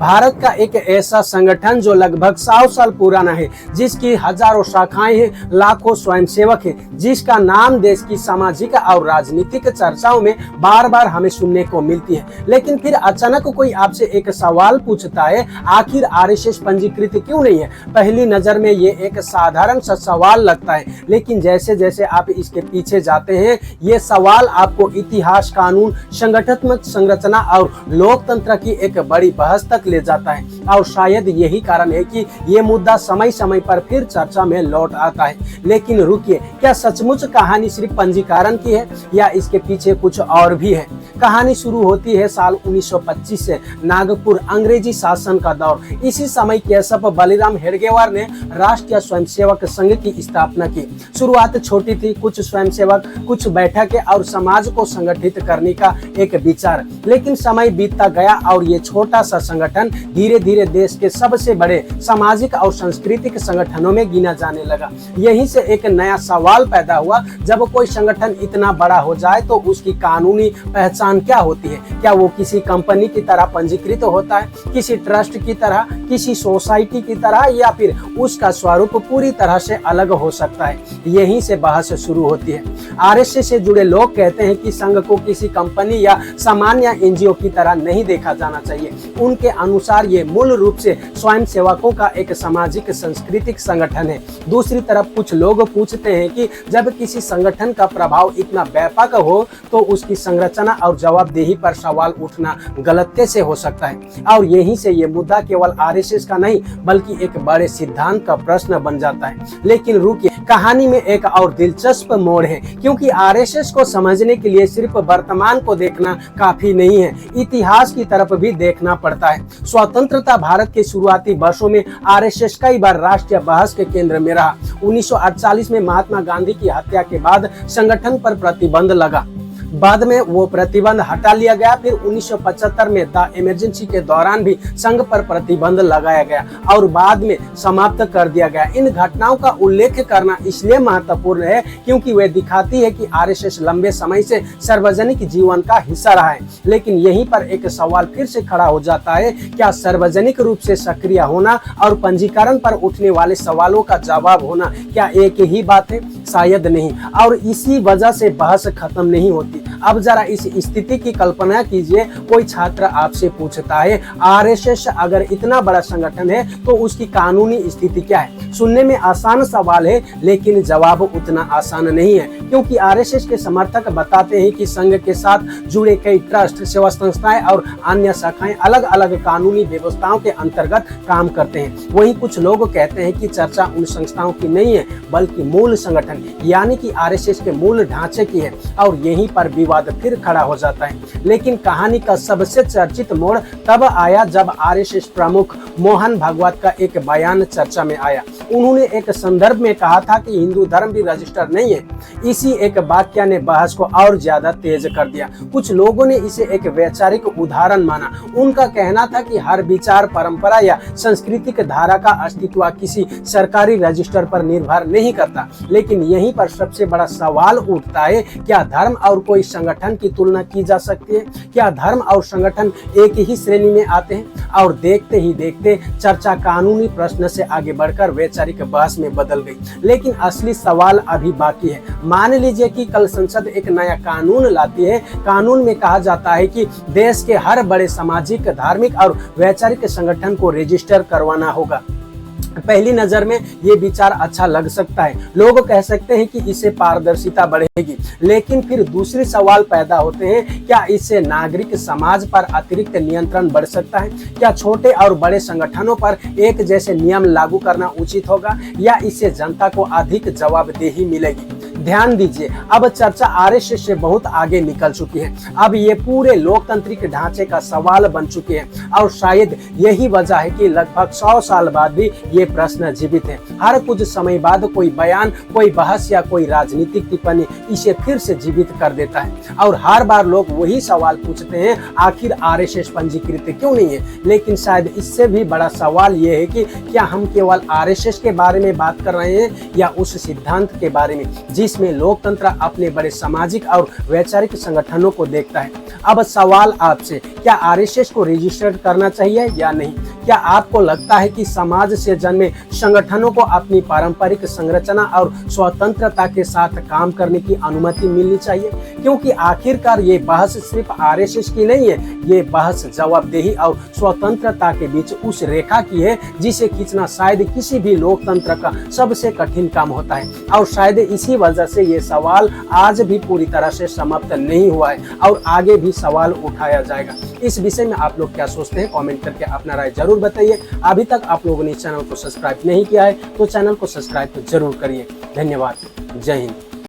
भारत का एक ऐसा संगठन जो लगभग 100 साल पुराना है, जिसकी हजारों शाखाएं हैं, लाखों स्वयंसेवक हैं, जिसका नाम देश की सामाजिक और राजनीतिक चर्चाओं में बार बार हमें सुनने को मिलती है। लेकिन फिर अचानक कोई आपसे एक सवाल पूछता है, आखिर आरएसएस पंजीकृत क्यों नहीं है? पहली नजर में ये एक साधारण सा सवाल लगता है, लेकिन जैसे जैसे आप इसके पीछे जाते हैं, ये सवाल आपको इतिहास, कानून, संगठनात्मक संरचना और लोकतंत्र की एक बड़ी बहस तक ले जाता है। और शायद यही कारण है कि ये मुद्दा समय समय पर फिर चर्चा में लौट आता है। लेकिन रुकिए, क्या सचमुच कहानी सिर्फ पंजीकरण की है या इसके पीछे कुछ और भी है? कहानी शुरू होती है साल 1925 से, नागपुर अंग्रेजी शासन का दौर। इसी समय केशव बलिराम हेडगेवार ने राष्ट्रीय स्वयंसेवक संघ की स्थापना की। शुरुआत छोटी थी, कुछ स्वयंसेवक, कुछ बैठकें और समाज को संगठित करने का एक विचार। लेकिन समय बीतता गया और ये छोटा सा संगठन धीरे धीरे देश के सबसे बड़े सामाजिक और सांस्कृतिक संगठनों में गिना जाने लगा। यहीं से एक नया सवाल पैदा हुआ, जब कोई संगठन इतना बड़ा हो जाए तो उसकी कानूनी पहचान क्या होती है? क्या वो किसी कंपनी की तरह पंजीकृत होता है, किसी ट्रस्ट की तरह, किसी सोसाइटी की तरह, या फिर उसका स्वरूप पूरी तरह से अलग हो सकता है? यहीं से बहस शुरू होती है। आरएसएस से जुड़े लोग कहते हैं कि संघ को किसी कंपनी या सामान्य एनजीओ की तरह नहीं देखा जाना चाहिए। उनके अनुसार ये मूल रूप से स्वयं सेवकों का एक सामाजिक सांस्कृतिक संगठन है। दूसरी तरफ कुछ लोग पूछते हैं कि जब किसी संगठन का प्रभाव इतना व्यापक हो तो उसकी संरचना और जवाबदेही पर सवाल उठना गलत कैसे हो सकता है? और यहीं से ये मुद्दा केवल आरएसएस का नहीं बल्कि एक बड़े सिद्धांत का प्रश्न बन जाता है। लेकिन रुकिए, कहानी में एक और दिलचस्प मोड़ है, क्योंकि आरएसएस को समझने के लिए सिर्फ वर्तमान को देखना काफी नहीं है, इतिहास की तरफ भी देखना पड़ता है। स्वतंत्रता भारत के शुरुआती वर्षों में आरएसएस कई बार राष्ट्रीय बहस के केंद्र में रहा। 1948 में महात्मा गांधी की हत्या के बाद संगठन पर प्रतिबंध लगा। बाद में वो प्रतिबंध हटा लिया गया। फिर 1975 में द इमरजेंसी के दौरान भी संघ पर प्रतिबंध लगाया गया और बाद में समाप्त कर दिया गया। इन घटनाओं का उल्लेख करना इसलिए महत्वपूर्ण है क्योंकि वे दिखाती है कि आरएसएस लंबे समय से सार्वजनिक जीवन का हिस्सा रहा है। लेकिन यहीं पर एक सवाल फिर से खड़ा हो जाता है, क्या सार्वजनिक रूप से सक्रिय होना और पंजीकरण पर उठने वाले सवालों का जवाब होना क्या एक ही बात है? शायद नहीं। और इसी वजह से बहस खत्म नहीं होती। अब जरा इस स्थिति की कल्पना कीजिए, कोई छात्र आपसे पूछता है, आरएसएस अगर इतना बड़ा संगठन है तो उसकी कानूनी स्थिति क्या है? सुनने में आसान सवाल है, लेकिन जवाब उतना आसान नहीं है, क्योंकि आरएसएस के समर्थक बताते हैं कि संघ के साथ जुड़े कई ट्रस्ट, सेवा संस्थाएं और अन्य शाखाएं अलग अलग कानूनी व्यवस्थाओं के अंतर्गत काम करते हैं। वहीं कुछ लोग कहते हैं कि चर्चा उन संस्थाओं की नहीं है बल्कि मूल संगठन यानी कि आरएसएस के मूल ढांचे की है। और यहीं पर विवाद फिर खड़ा हो जाता है। लेकिन कहानी का सबसे चर्चित मोड़ तब आया जब आरएसएस प्रमुख मोहन भागवत का एक बयान चर्चा में आया। उन्होंने एक संदर्भ में कहा था कि हिंदू धर्म भी रजिस्टर नहीं है। इसी एक वाक्य ने बहस को और ज्यादा तेज कर दिया। कुछ लोगों ने इसे एक वैचारिक उदाहरण माना। उनका कहना था कि हर विचार, परंपरा या सांस्कृतिक धारा का अस्तित्व किसी सरकारी रजिस्टर पर निर्भर नहीं करता। लेकिन यहीं पर सबसे बड़ा सवाल उठता है, क्या धर्म और कोई संगठन की तुलना की जा सकती है? क्या धर्म और संगठन एक ही श्रेणी में आते हैं? और देखते ही देखते चर्चा कानूनी प्रश्न से आगे बढ़कर वैचारिक बहस में बदल गई। लेकिन असली सवाल अभी बाकी है। मान लीजिए कि कल संसद एक नया कानून लाती है। कानून में कहा जाता है कि देश के हर बड़े सामाजिक, धार्मिक और वैचारिक संगठन को रजिस्टर करवाना होगा। पहली नजर में ये विचार अच्छा लग सकता है। लोग कह सकते हैं कि इससे पारदर्शिता बढ़ेगी। लेकिन फिर दूसरे सवाल पैदा होते हैं, क्या इससे नागरिक समाज पर अतिरिक्त नियंत्रण बढ़ सकता है? क्या छोटे और बड़े संगठनों पर एक जैसे नियम लागू करना उचित होगा या इससे जनता को अधिक जवाबदेही मिलेगी? ध्यान दीजिए, अब चर्चा आरएसएस से बहुत आगे निकल चुकी है। अब ये पूरे लोकतांत्रिक ढांचे का सवाल बन चुके हैं और शायद यही वजह है कि लगभग 100 साल बाद भी ये प्रश्न जीवित है। हर कुछ समय बाद कोई बयान, कोई बहस या कोई राजनीतिक टिप्पणी इसे फिर से जीवित कर देता है और हर बार लोग वही सवाल पूछते हैं, आखिर आरएसएस पंजीकृत क्यों नहीं है? लेकिन शायद इससे भी बड़ा सवाल ये है कि क्या हम केवल आरएसएस के बारे में बात कर रहे हैं या उस सिद्धांत के बारे में जिसमें लोकतंत्र अपने बड़े सामाजिक और वैचारिक संगठनों को देखता है। अब सवाल आपसे, क्या आरएसएस को रजिस्टर करना चाहिए या नहीं? क्या आपको लगता है कि समाज से जन्मे संगठनों को अपनी पारंपरिक संरचना और स्वतंत्रता के साथ काम करने की अनुमति मिलनी चाहिए? क्योंकि आखिरकार ये बहस सिर्फ आरएसएस की नहीं है, ये बहस जवाबदेही और स्वतंत्रता के बीच उस रेखा की है जिसे खींचना शायद किसी भी लोकतंत्र का सबसे कठिन काम होता है। और शायद इसी वजह से ये सवाल आज भी पूरी तरह से समाप्त नहीं हुआ है और आगे भी सवाल उठाया जाएगा। इस विषय में आप लोग क्या सोचते हैं, कमेंट करके अपना राय जरूर बताइए। अभी तक आप लोगों ने इस चैनल को सब्सक्राइब नहीं किया है तो चैनल को सब्सक्राइब जरूर करिए। धन्यवाद। जय हिंद।